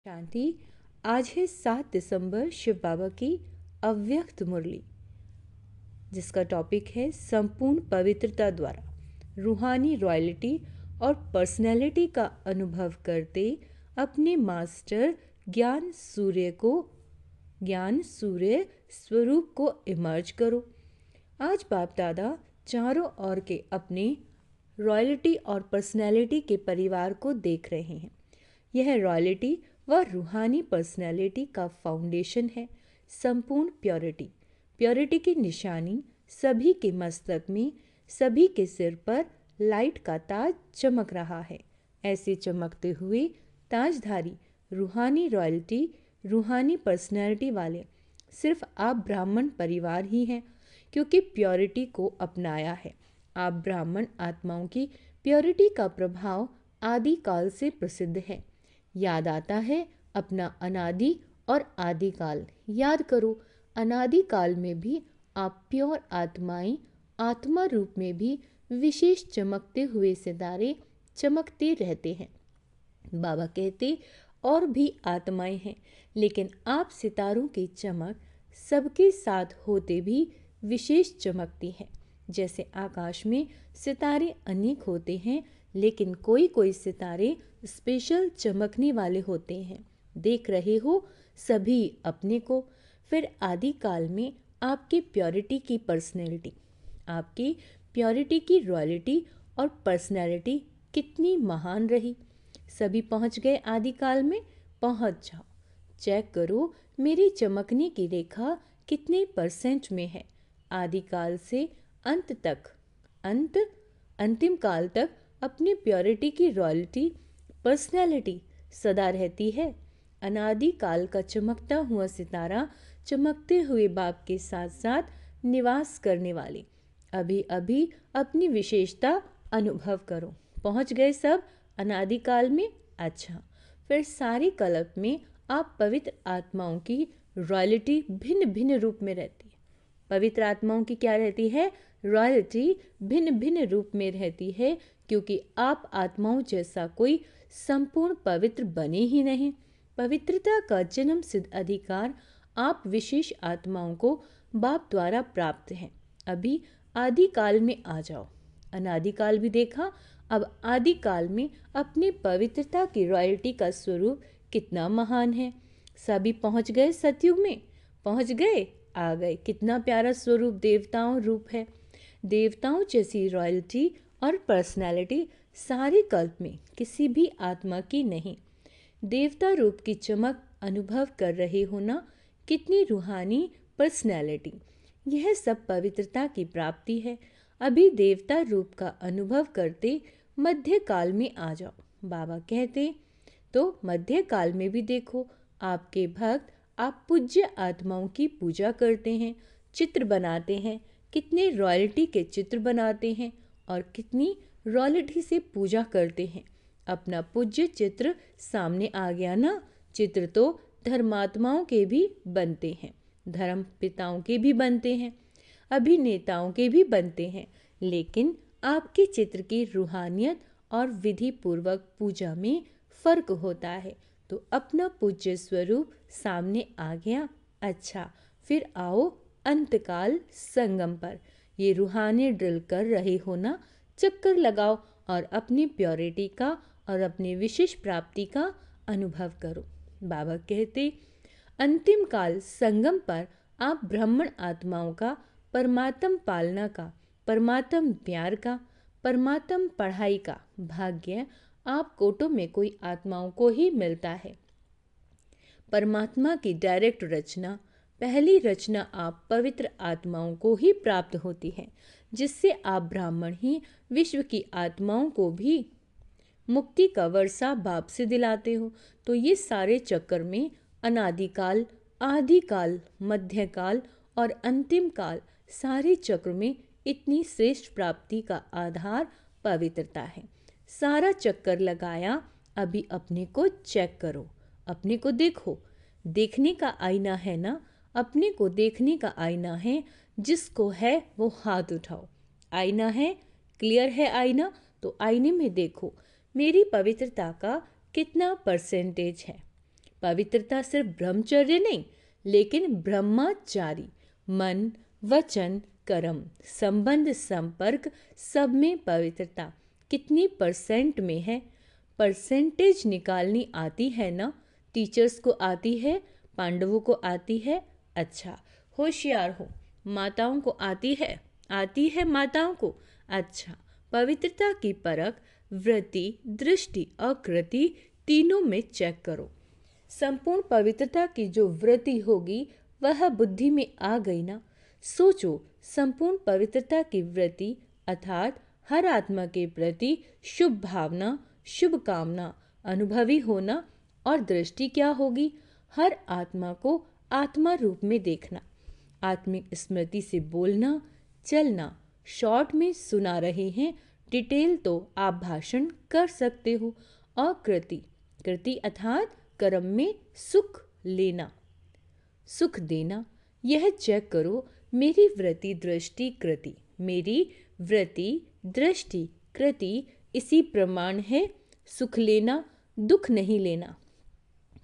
शांति। आज है 7 दिसंबर, शिव बाबा की अव्यक्त मुरली, जिसका टॉपिक है संपूर्ण पवित्रता द्वारा रूहानी रॉयल्टी और पर्सनैलिटी का अनुभव करते अपने मास्टर ज्ञान सूर्य स्वरूप को इमर्ज करो। आज बाप दादा चारों ओर के अपने रॉयल्टी और पर्सनैलिटी के परिवार को देख रहे हैं। यह रॉयल्टी व रूहानी पर्सनैलिटी का फाउंडेशन है। संपूर्ण प्योरिटी की निशानी सभी के मस्तक में, सभी के सिर पर लाइट का ताज चमक रहा है। ऐसे चमकते हुए ताजधारी रूहानी रॉयल्टी, रूहानी पर्सनैलिटी वाले सिर्फ आप ब्राह्मण परिवार ही हैं, क्योंकि प्योरिटी को अपनाया है। आप ब्राह्मण आत्माओं की प्योरिटी का प्रभाव आदिकाल से प्रसिद्ध है। याद आता है अपना अनादि और आदिकाल। याद करो, अनादिकाल में भी आप प्योर आत्माएं, आत्मा रूप में भी विशेष चमकते हुए सितारे चमकते रहते हैं। बाबा कहते और भी आत्माएं हैं, लेकिन आप सितारों की चमक सबके साथ होते भी विशेष चमकती है। जैसे आकाश में सितारे अनेक होते हैं, लेकिन कोई कोई सितारे स्पेशल चमकने वाले होते हैं। देख रहे हो सभी अपने को। फिर आदिकाल में आपकी प्योरिटी की पर्सनैलिटी, आपकी प्योरिटी की रॉयल्टी और पर्सनैलिटी कितनी महान रही। सभी पहुंच गए आदिकाल में। पहुंच जाओ, चेक करो मेरी चमकने की रेखा कितने % में है। आदिकाल से अंत तक, अंतिम काल तक अपनी प्योरिटी की रॉयल्टी पर्सनैलिटी सदा रहती है। अनादि काल का चमकता हुआ सितारा, चमकते हुए बाप के साथ साथ निवास करने वाले अभी अभी अपनी विशेषता अनुभव करो। पहुंच गए सब अनादि काल में। अच्छा, फिर सारी कल्प में आप पवित्र आत्माओं की रॉयल्टी भिन्न भिन्न रूप में रहती है। पवित्र आत्माओं की क्या रहती है? रॉयल्टी भिन्न भिन्न रूप में रहती है, क्योंकि आप आत्माओं जैसा कोई संपूर्ण पवित्र बने ही नहीं। पवित्रता का जन्म सिद्ध अधिकार आप विशेष आत्माओं को बाप द्वारा प्राप्त है। अभी आदिकाल में आ जाओ। अनादिकाल भी देखा, अब आदिकाल में अपनी पवित्रता की रॉयल्टी का स्वरूप कितना महान है। सभी पहुंच गए सतयुग में। पहुंच गए, आ गए। कितना प्यारा स्वरूप देवताओं रूप है। देवताओं जैसी रॉयल्टी और पर्सनैलिटी सारी कल्प में किसी भी आत्मा की नहीं। देवता रूप की चमक अनुभव कर रहे हो ना, कितनी रूहानी पर्सनैलिटी। यह सब पवित्रता की प्राप्ति है। अभी देवता रूप का अनुभव करते मध्य काल में आ जाओ। बाबा कहते तो मध्य काल में भी देखो, आपके भक्त आप पूज्य आत्माओं की पूजा करते हैं, चित्र बनाते हैं। कितने रॉयल्टी के चित्र बनाते हैं और कितनी रॉयल्टी से पूजा करते हैं। अपना पूज्य चित्र सामने आ गया ना। चित्र तो धर्मात्माओं के भी बनते हैं, धर्म पिताओं के भी बनते हैं, अभिनेताओं के भी बनते हैं, लेकिन आपके चित्र की रूहानियत और विधि पूर्वक पूजा में फर्क होता है। तो अपना पूज्य स्वरूप सामने आ गया। अच्छा, फिर आओ अंतकाल संगम पर। ये रूहानी ड्रिल कर रहे हो ना, चक्कर लगाओ और अपनी प्योरिटी का और अपनी विशेष प्राप्ति का अनुभव करो। बाबा कहते अंतिम काल संगम पर आप ब्राह्मण आत्माओं का, परमात्म पालना का, परमात्म प्यार का, परमात्म पढ़ाई का भाग्य आप कोटों में कोई आत्माओं को ही मिलता है। परमात्मा की डायरेक्ट रचना, पहली रचना आप पवित्र आत्माओं को ही प्राप्त होती है, जिससे आप ब्राह्मण ही विश्व की आत्माओं को भी मुक्ति का वर्षा बाप से दिलाते हो। तो ये सारे चक्कर में अनादिकाल, आदिकाल, मध्यकाल और अंतिम काल, सारे चक्र में इतनी श्रेष्ठ प्राप्ति का आधार पवित्रता है। सारा चक्कर लगाया, अभी अपने को चेक करो, अपने को देखो। देखने का आईना है ना, अपने को देखने का आईना है। जिसको है वो हाथ उठाओ। आईना है, क्लियर है आईना, तो आईने में देखो मेरी पवित्रता का कितना % है। पवित्रता सिर्फ ब्रह्मचर्य नहीं, लेकिन ब्रह्मचारी, मन, वचन, कर्म, संबंध, संपर्क, सब में पवित्रता कितनी परसेंट में है? परसेंटेज निकालनी आती है ना? टीचर्स को आती है, पांडवों को आती है। अच्छा, होशियार हो। माताओं को आती है माताओं को। अच्छा, पवित्रता की परख वृत्ति, दृष्टि और कृति तीनों में चेक करो। संपूर्ण पवित्रता की जो वृत्ति होगी वह बुद्धि में आ गई ना? सोचो, संपूर्ण पवित्रता की वृत्ति अर्थात हर आत्मा के प्रति शुभ भावना, शुभ कामना, अनुभवी होना। और दृष्टि क्या होगी? हर आत्मा को आत्मा रूप में देखना, आत्मिक स्मृति से बोलना, चलना। शॉर्ट में सुना रहे हैं, डिटेल तो आप भाषण कर सकते हो। और कृति, कृति अर्थात कर्म में सुख लेना, सुख देना। यह चेक करो, मेरी वृत्ति, दृष्टि, कृति, मेरी वृत्ति, दृष्टि, कृति इसी प्रमाण है सुख लेना, दुख नहीं लेना।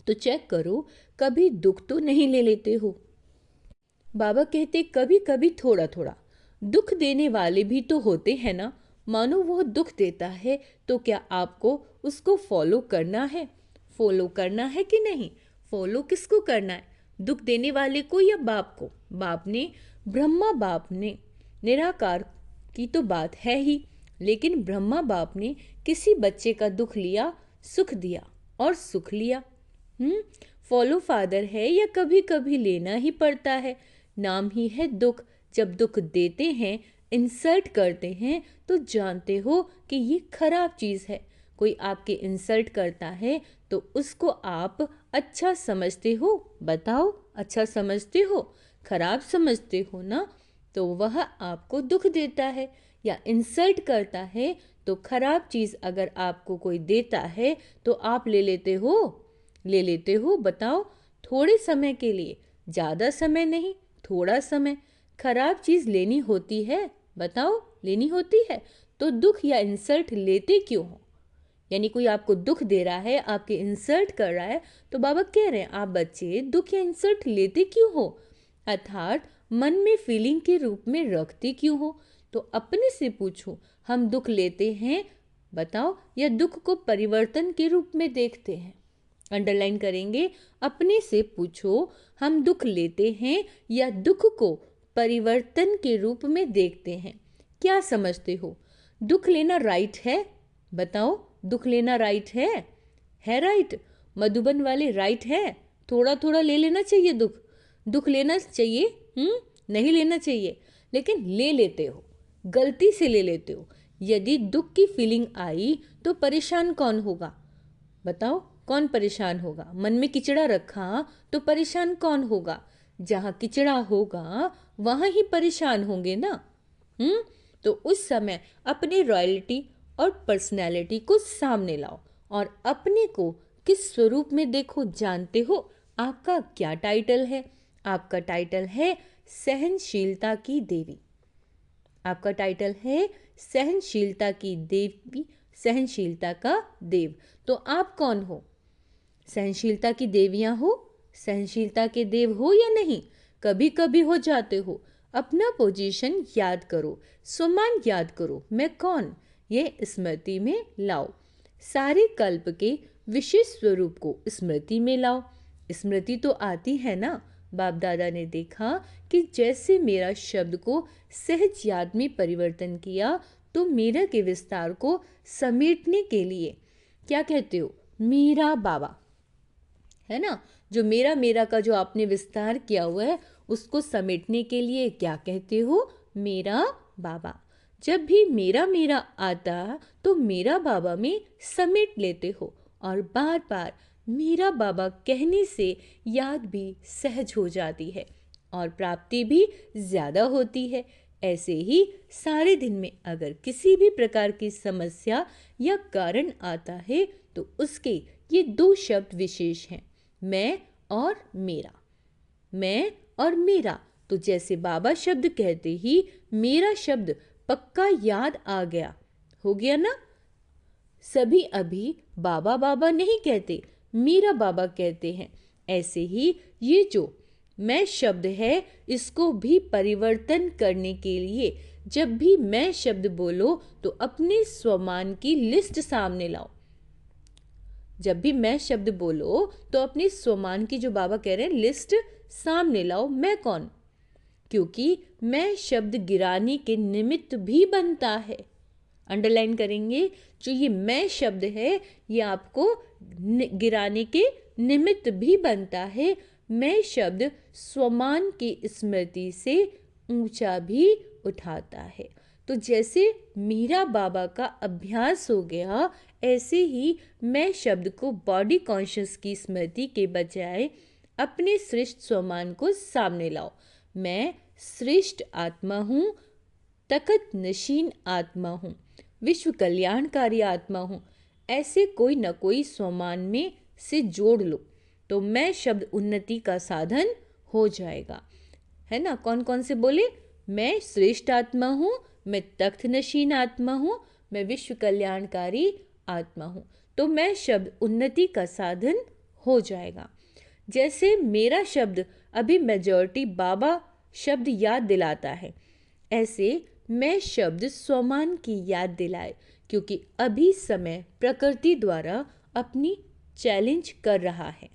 तो चेक करो, कभी दुख तो नहीं ले लेते हो। बाबा कहते कभी कभी थोड़ा थोड़ा दुख देने वाले भी तो होते हैं ना। मानो वो दुख देता है तो क्या आपको उसको फॉलो करना है? फॉलो करना है कि नहीं? फॉलो किसको करना है? दुख देने वाले को या बाप को? बाप ने, ब्रह्मा बाप ने, निराकार की तो बात है ही, लेकिन ब्रह्मा बाप ने किसी बच्चे का दुख लिया, सुख दिया और सुख लिया। फॉलो फादर है या कभी कभी लेना ही पड़ता है। नाम ही है दुख। जब दुख देते हैं, इंसल्ट करते हैं, तो जानते हो कि ये खराब चीज़ है। कोई आपके इंसल्ट करता है तो उसको आप अच्छा समझते हो? बताओ, अच्छा समझते हो, खराब समझते हो ना? तो वह आपको दुख देता है। या इंसल्ट करता है तो खराब चीज़ अगर आपको कोई देता है तो आप ले लेते हो? ले लेते हो? बताओ, थोड़े समय के लिए, ज़्यादा समय नहीं, थोड़ा समय खराब चीज़ लेनी होती है। बताओ, लेनी होती है तो दुख या इंसल्ट लेते क्यों हो? यानी कोई आपको दुख दे रहा है, आपके इंसल्ट कर रहा है, तो बाबा कह रहे हैं आप बच्चे दुख या इंसल्ट लेते क्यों हो? अर्थात मन में फीलिंग के रूप में रखते क्यों हो? तो अपने से पूछो, हम दुख लेते हैं, बताओ, या दुख को परिवर्तन के रूप में देखते हैं? अंडरलाइन करेंगे, अपने से पूछो, हम दुख लेते हैं या दुख को परिवर्तन के रूप में देखते हैं? क्या समझते हो? दुख लेना राइट है? बताओ, दुख लेना राइट है? है राइट? मधुबन वाले राइट है? थोड़ा थोड़ा ले लेना चाहिए दुख? दुख लेना चाहिए? नहीं लेना चाहिए, लेकिन ले लेते हो, गलती से ले लेते हो। यदि दुख की फीलिंग आई तो परेशान कौन होगा? बताओ, कौन परेशान होगा? मन में किचड़ा रखा तो परेशान कौन होगा? जहाँ किचड़ा होगा वहाँ ही परेशान होंगे ना। तो उस समय अपनी रॉयल्टी और पर्सनैलिटी को सामने लाओ और अपने को किस स्वरूप में देखो। जानते हो आपका क्या टाइटल है? आपका टाइटल है सहनशीलता की देवी। आपका टाइटल है सहनशीलता की देवी, सहनशीलता का देव। तो आप कौन हो? सहनशीलता की देवियां हो? सहनशीलता के देव हो या नहीं? कभी कभी हो जाते हो। अपना पोजीशन याद करो, स्वमान याद करो, मैं कौन, ये स्मृति में लाओ। सारे कल्प के विशेष स्वरूप को स्मृति में लाओ। स्मृति तो आती है ना। बाप दादा ने देखा कि जैसे मेरा शब्द को सहज याद में परिवर्तन किया, तो मेरा के विस्तार को समेटने के लिए क्या कहते हो? मेरा बाबा, है ना? जो मेरा मेरा का जो आपने विस्तार किया हुआ है, उसको समेटने के लिए क्या कहते हो? मेरा बाबा। जब भी मेरा मेरा आता तो मेरा बाबा में समेट लेते हो, और बार बार मेरा बाबा कहने से याद भी सहज हो जाती है और प्राप्ति भी ज़्यादा होती है। ऐसे ही सारे दिन में अगर किसी भी प्रकार की समस्या या कारण आता है तो उसके ये दो शब्द विशेष हैं, मैं और मेरा। मैं और मेरा, तो जैसे बाबा शब्द कहते ही मेरा शब्द पक्का याद आ गया, हो गया ना? सभी अभी बाबा बाबा नहीं कहते, मीरा बाबा कहते हैं। ऐसे ही ये जो मैं शब्द है, इसको भी परिवर्तन करने के लिए जब भी मैं शब्द बोलो तो अपने स्वमान की लिस्ट सामने लाओ। जब भी मैं शब्द बोलो तो अपने स्वमान की, जो बाबा कह रहे हैं, लिस्ट सामने लाओ। मैं कौन? क्योंकि मैं शब्द गिराने के निमित्त भी बनता है। अंडरलाइन करेंगे, जो ये मैं शब्द है ये आपको गिराने के निमित्त भी बनता है। मैं शब्द स्वमान की स्मृति से ऊंचा भी उठाता है। तो जैसे मीरा बाबा का अभ्यास हो गया, ऐसे ही मैं शब्द को बॉडी कॉन्शियस की स्मृति के बजाय अपने श्रेष्ठ स्वमान को सामने लाओ। मैं श्रेष्ठ आत्मा हूँ, तखत नशीन आत्मा हूँ, विश्व कल्याणकारी आत्मा हूँ। ऐसे कोई न कोई स्वमान में से जोड़ लो तो मैं शब्द उन्नति का साधन हो जाएगा, है ना। कौन कौन से बोले? मैं श्रेष्ठ आत्मा हूँ, मैं तख्त नशीन आत्मा हूँ, मैं विश्व कल्याणकारी आत्मा हूँ। तो मैं शब्द उन्नति का साधन हो जाएगा। जैसे मेरा शब्द अभी मेजॉरिटी बाबा शब्द याद दिलाता है, ऐसे मैं शब्द स्वमान की याद दिलाए, क्योंकि अभी समय प्रकृति द्वारा अपनी चैलेंज कर रहा है।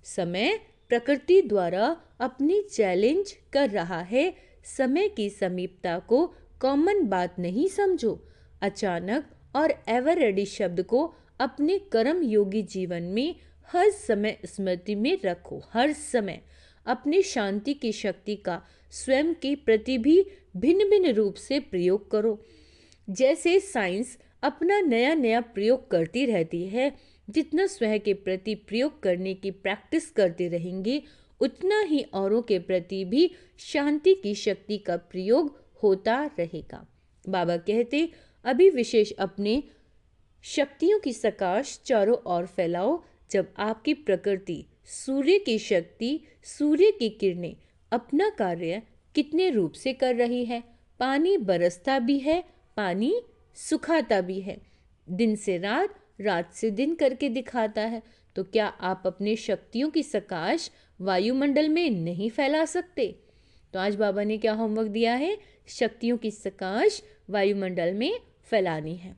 समय प्रकृति द्वारा अपनी चैलेंज कर रहा है। समय की समीपता को कॉमन बात नहीं समझो। अचानक और एवर रेडी शब्द को अपने कर्म योगी जीवन में हर समय स्मृति में रखो। हर समय अपनी शांति की शक्ति का स्वयं के प्रति भी भिन्न भिन्न रूप से प्रयोग करो। जैसे साइंस अपना नया नया प्रयोग करती रहती है, जितना स्वयं के प्रति प्रयोग करने की प्रैक्टिस करते रहेंगे, उतना ही औरों के प्रति भी शांति की शक्ति का प्रयोग होता रहेगा। बाबा कहते, अभी विशेष अपने शक्तियों की सकाश चारों ओर फैलाओ। जब आपकी प्रकृति, सूर्य की शक्ति, सूर्य की किरणें अपना कार्य कितने रूप से कर रही है। पानी बरसता भी है, पानी सुखाता भी है, दिन से रात, रात से दिन करके दिखाता है। तो क्या आप अपने शक्तियों की सकाश वायुमंडल में नहीं फैला सकते? तो आज बाबा ने क्या होमवर्क दिया है? शक्तियों की सकाश वायुमंडल में फैलानी है।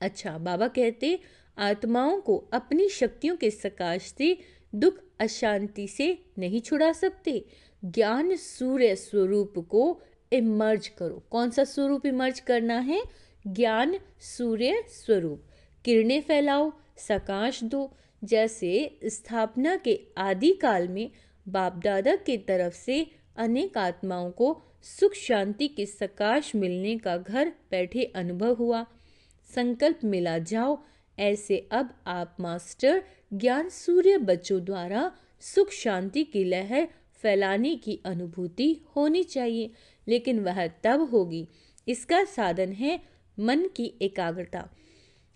अच्छा, बाबा कहते, आत्माओं को अपनी शक्तियों के सकाश से दुख अशांति से नहीं छुड़ा सकते। ज्ञान सूर्य स्वरूप को इमर्ज करो। कौन सा स्वरूप इमर्ज करना है? ज्ञान सूर्य स्वरूप। किरणें फैलाओ, सकाश दो। जैसे स्थापना के आदि काल में बाप दादा की तरफ से अनेक आत्माओं को सुख शांति की सकाश मिलने का घर बैठे अनुभव हुआ, संकल्प मिला जाओ। ऐसे अब आप मास्टर ज्ञान सूर्य बच्चों द्वारा सुख शांति की लहर फैलाने की अनुभूति होनी चाहिए, लेकिन वह तब होगी। इसका साधन है मन की एकाग्रता,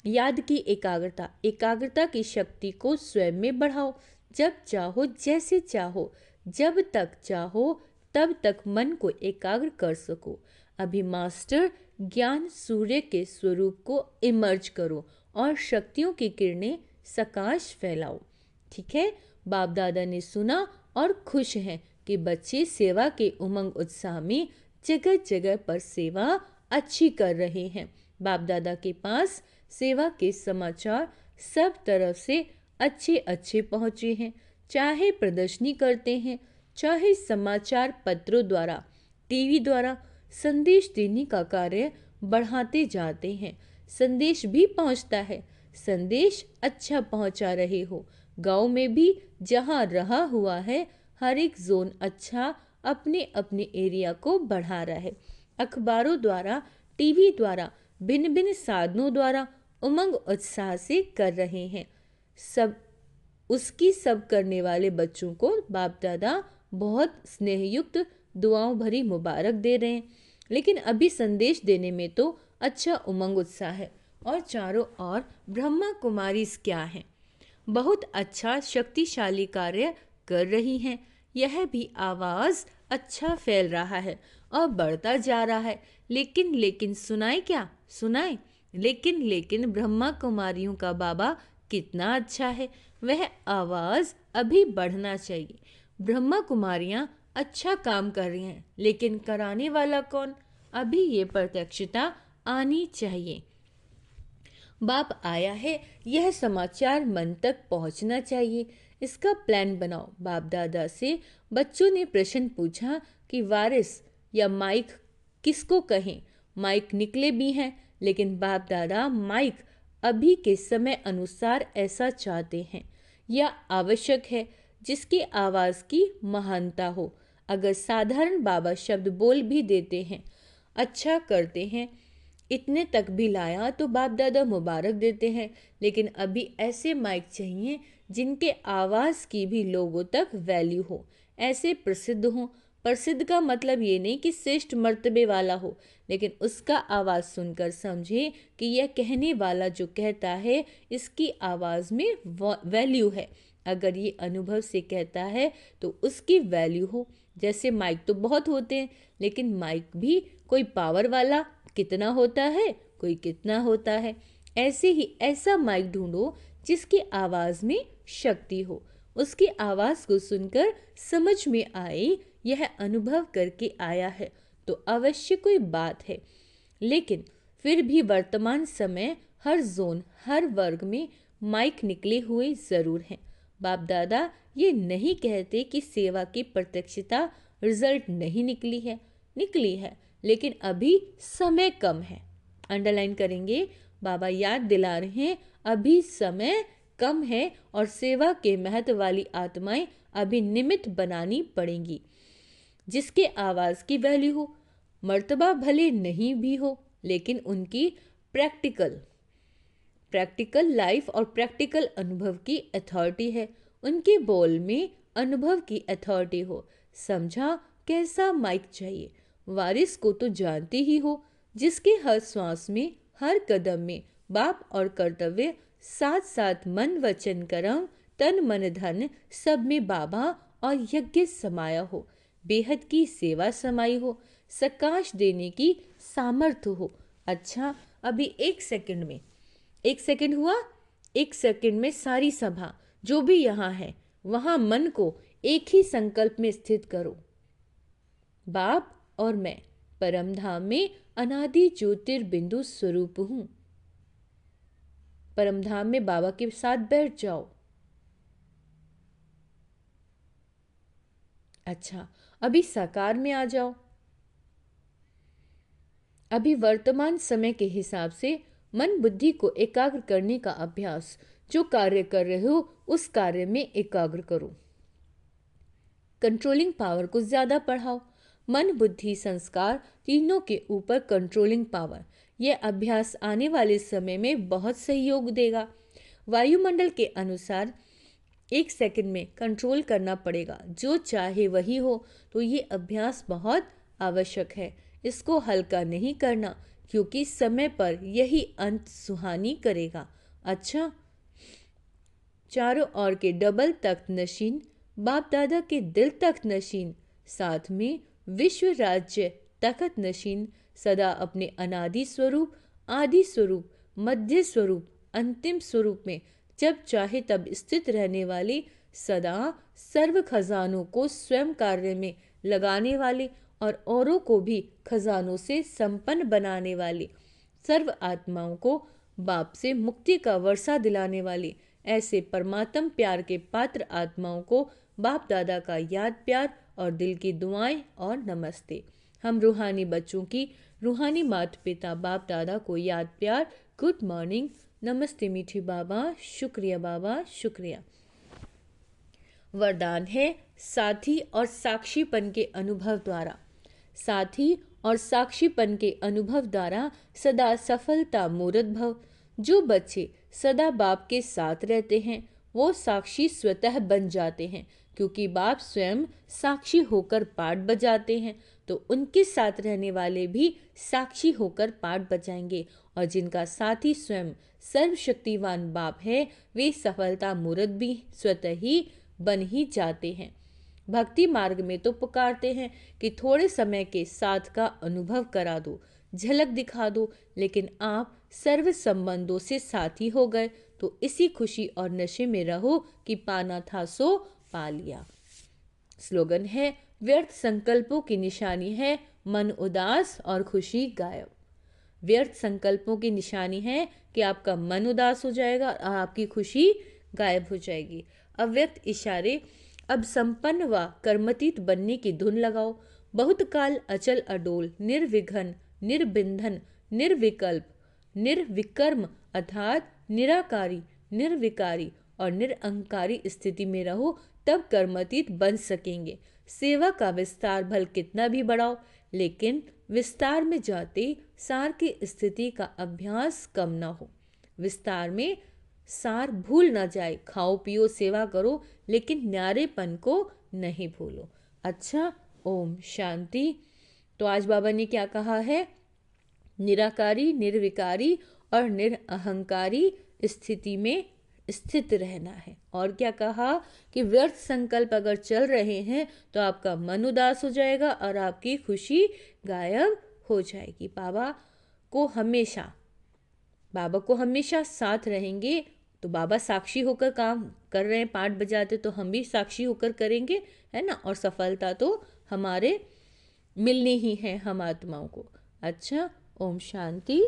याद की एकाग्रता। एकाग्रता की शक्ति को स्वयं में बढ़ाओ। जब चाहो, जैसे चाहो, जब तक चाहो तब तक मन को एकाग्र कर सको। अभी मास्टर ज्ञान सूर्य के स्वरूप को इमर्ज करो और शक्तियों की किरणें सकाश फैलाओ। ठीक है, बाप दादा ने सुना और खुश हैं कि बच्चे सेवा के उमंग उत्साह में जगह जगह पर सेवा अच्छी कर रहे हैं। बाप दादा के पास सेवा के समाचार सब तरफ से अच्छे अच्छे पहुँचे हैं। चाहे प्रदर्शनी करते हैं, चाहे समाचार पत्रों द्वारा, टीवी द्वारा संदेश देने का कार्य बढ़ाते जाते हैं। संदेश भी पहुंचता है। संदेश अच्छा पहुंचा रहे हो। गांव में भी जहां रहा हुआ है, हर एक जोन अच्छा अपने अपने एरिया को बढ़ा रहा है। अखबारों द्वारा, टीवी द्वारा, भिन्न भिन्न साधनों द्वारा उमंग उत्साह से कर रहे हैं। सब करने वाले बच्चों को बाप दादा बहुत स्नेहयुक्त दुआओं भरी मुबारक दे रहे हैं। लेकिन अभी संदेश देने में तो अच्छा उमंग उत्साह है। और चारों ओर ब्रह्मा कुमारी क्या हैं, बहुत अच्छा शक्तिशाली कार्य कर रही हैं। यह भी आवाज़ अच्छा फैल रहा है और बढ़ता जा रहा है। लेकिन सुनाए क्या? सुनाए। लेकिन ब्रह्मा कुमारियों का बाबा कितना अच्छा है। वह आवाज अभी बढ़ना चाहिए। ब्रह्मा कुमारियां अच्छा काम कर रही हैं, लेकिन कराने वाला कौन? अभी ये प्रत्यक्षता आनी चाहिए। बाप आया है, यह समाचार मन तक पहुंचना चाहिए। इसका प्लान बनाओ। बाप दादा से बच्चों ने प्रश्न पूछा कि वारिस या माइक किसको कहें। माइक निकले भी हैं, लेकिन बाप दादा माइक अभी के समय अनुसार ऐसा चाहते हैं। यह आवश्यक है जिसकी आवाज़ की महानता हो। अगर साधारण बाबा शब्द बोल भी देते हैं, अच्छा करते हैं, इतने तक भी लाया तो बाप दादा मुबारक देते हैं। लेकिन अभी ऐसे माइक चाहिए जिनके आवाज़ की भी लोगों तक वैल्यू हो, ऐसे प्रसिद्ध हों। प्रसिद्ध का मतलब ये नहीं कि श्रेष्ठ मर्तबे वाला हो, लेकिन उसका आवाज़ सुनकर समझे कि यह कहने वाला जो कहता है इसकी आवाज़ में वैल्यू है। अगर ये अनुभव से कहता है तो उसकी वैल्यू हो। जैसे माइक तो बहुत होते हैं, लेकिन माइक भी कोई पावर वाला कितना होता है, कोई कितना होता है। ऐसे ही ऐसा माइक ढूंढो जिसकी आवाज़ में शक्ति हो। उसकी आवाज़ को सुनकर समझ में आए यह अनुभव करके आया है तो अवश्य कोई बात है। लेकिन फिर भी वर्तमान समय हर जोन, हर वर्ग में माइक निकले हुए ज़रूर हैं। बाप दादा ये नहीं कहते कि सेवा की प्रत्यक्षता रिजल्ट नहीं निकली है, निकली है, लेकिन अभी समय कम है। अंडरलाइन करेंगे, बाबा याद दिला रहे हैं अभी समय कम है और सेवा के महत्व वाली आत्माएं अभी निमित्त बनानी पड़ेंगी जिसके आवाज़ की वैल्यू हो। मर्तबा भले नहीं भी हो, लेकिन उनकी प्रैक्टिकल लाइफ और प्रैक्टिकल अनुभव की अथॉरिटी है। उनके बोल में अनुभव की अथॉरिटी हो। समझा कैसा माइक चाहिए? वारिस को तो जानते ही हो, जिसके हर श्वास में, हर कदम में बाप और कर्तव्य साथ साथ मन वचन कर्म तन मन धन सब में बाबा और यज्ञ समाया हो, बेहद की सेवा समाई हो, सकाश देने की सामर्थ्य हो। अच्छा, अभी एक सेकंड हुआ। एक सेकंड में सारी सभा जो भी यहाँ है वहाँ मन को एक ही संकल्प में स्थित करो। बाप और मैं परमधाम में अनादि ज्योतिर्बिंदु स्वरूप हूँ। परमधाम में बाबा के साथ बैठ जाओ। अच्छा, अभी साकार में आ जाओ। अभी वर्तमान समय के हिसाब से मन बुद्धि को एकाग्र करने का अभ्यास, जो कार्य कर रहे हो उस कार्य में एकाग्र करो। कंट्रोलिंग पावर को ज़्यादा बढ़ाओ। मन बुद्धि संस्कार तीनों के ऊपर कंट्रोलिंग पावर, यह अभ्यास आने वाले समय में बहुत सहयोग देगा। वायुमंडल के अनुसार एक सेकंड में कंट्रोल करना पड़ेगा, जो चाहे वही हो। तो ये अभ्यास बहुत आवश्यक है। इसको हल्का नहीं करना, क्योंकि समय पर यही अंत सुहानी करेगा। अच्छा, चारों ओर के डबल तख्त नशीन, बाप दादा के दिल तख्त नशीन, साथ में विश्व राज्य तख्त नशीन, सदा अपने अनादि स्वरूप, आदि स्वरूप, मध्य स्वरूप, अंतिम स्वरूप में जब चाहे तब स्थित रहने वाले, सदा सर्व खजानों को स्वयं कार्य में लगाने वाले और औरों को भी खजानों से संपन्न बनाने वाले, सर्व आत्माओं को बाप से मुक्ति का वर्षा दिलाने वाले, ऐसे परमात्म प्यार के पात्र आत्माओं को बाप दादा का याद प्यार और दिल की दुआएं और नमस्ते। हम रूहानी बच्चों की रूहानी माता पिता बाप दादा को याद प्यार, गुड मॉर्निंग, नमस्ते मीठी बाबा, शुक्रिया बाबा, शुक्रिया। वरदान है साथी और साक्षीपन के अनुभव द्वारा। साथी और साक्षीपन के अनुभव द्वारा सदा सफलता मूर्त भव। जो बच्चे सदा बाप के साथ रहते हैं वो साक्षी स्वतः बन जाते हैं, क्योंकि बाप स्वयं साक्षी होकर पाठ बजाते हैं, तो उनके साथ रहने वाले भी साक्षी होकर पाठ बजाएंगे। और जिनका साथी स्वयं सर्वशक्तिवान बाप है, वे सफलता मूर्त भी स्वतः ही बन ही जाते हैं। भक्ति मार्ग में तो पुकारते हैं कि थोड़े समय के साथ का अनुभव करा दो, झलक दिखा दो, लेकिन आप सर्व संबंधों से साथी हो गए तो इसी खुशी और नशे में रहो कि पाना था सो पा लिया। स्लोगन है, व्यर्थ संकल्पों की निशानी है मन उदास और खुशी गायब। व्यर्थ संकल्पों की निशानी है कि आपका मन उदास हो जाएगा और आपकी खुशी गायब हो जाएगी। अव्यक्त इशारे, अब संपन्न व कर्मतीत बनने की धुन लगाओ। बहुत काल अचल अडोल, निर्विघ्न, निर्बिंधन, निर्विकल्प, निर्विकर्म अर्थात निराकारी, निर्विकारी और निरअहंकारी स्थिति में रहो, तब कर्मतीत बन सकेंगे। सेवा का विस्तार भल कितना भी बढ़ाओ, लेकिन विस्तार में जाते सार की स्थिति का अभ्यास कम न हो। विस्तार में सार भूल न जाए। खाओ पियो सेवा करो, लेकिन न्यारेपन को नहीं भूलो। अच्छा, ओम शांति। तो आज बाबा ने क्या कहा है? निराकारी, निर्विकारी और निरअहंकारी स्थिति में स्थित रहना है। और क्या कहा कि व्यर्थ संकल्प अगर चल रहे हैं तो आपका मन उदास हो जाएगा और आपकी खुशी गायब हो जाएगी। बाबा को हमेशा साथ रहेंगे। तो बाबा साक्षी होकर काम कर रहे हैं, पाठ बजाते, तो हम भी साक्षी होकर करेंगे, है ना। और सफलता तो हमारे मिलनी ही है हम आत्माओं को। अच्छा, ओम शांति।